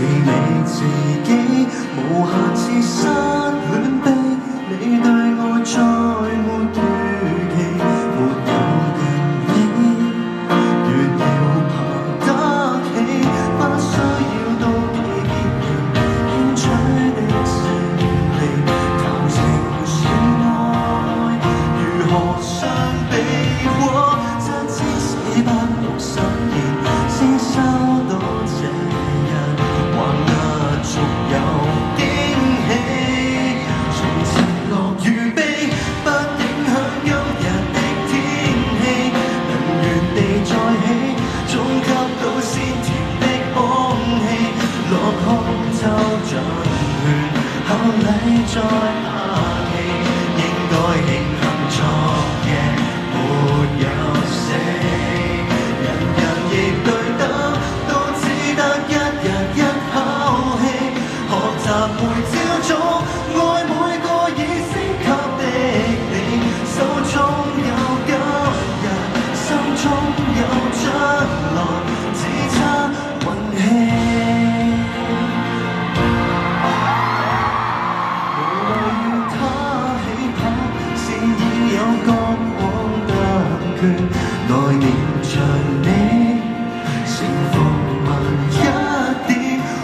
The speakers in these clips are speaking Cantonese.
你自己，無限次失戀的你對我再沒預期，沒有人理，越要爬得起，不需要妒忌別人輕取的勝利，談情說愛如何相比過7千460年先收到這日，還壓軸有驚喜，從晴樂與悲不影響今日的天氣，能原地再起，總給到鮮甜的空氣，落空抽盡血，後禮再下期，應該慶幸昨夜沒有死，人人亦對等，都只得一日一口氣，學習每朝早愛每個已升級的你，手中有今日，心中有將來，只差運氣。無謂與他起跑，是已有過往特權，來年像你成服慢一點，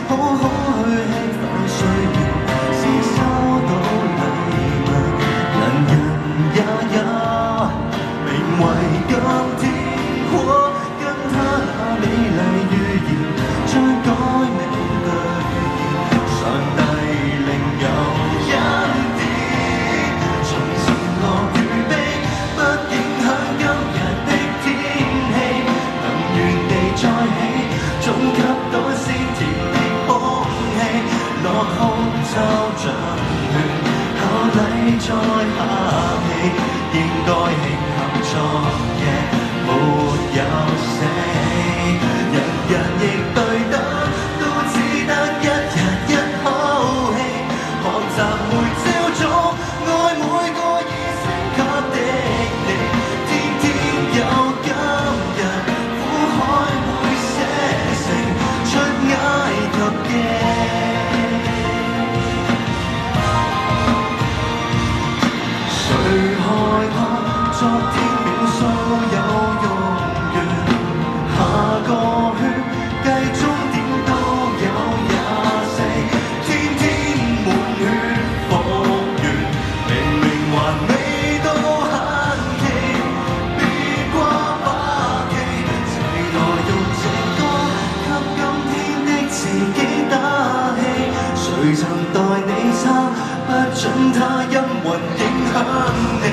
好好去吃飯睡眠，先收到禮物，人人也有名為今天過，跟他那美麗預言將改名兌現，上帝另有恩典，從前樂與悲不影響今日的天氣，能原地再起，總給到鮮甜的空氣，落空抽盡血，後禮再下期，應該慶幸昨夜沒有死，人人亦對等，都只得一日一口氣，學習每朝早愛每個已升級的你，天天有今日，苦海會寫成出埃及記。誰害怕昨天秒數有用完，下個圈計終點都有24，天天滿血復原，明明還未到限期，別掛把旗，齊來用這歌給今天的自己打氣，誰曾待你差，不准他陰魂影響你。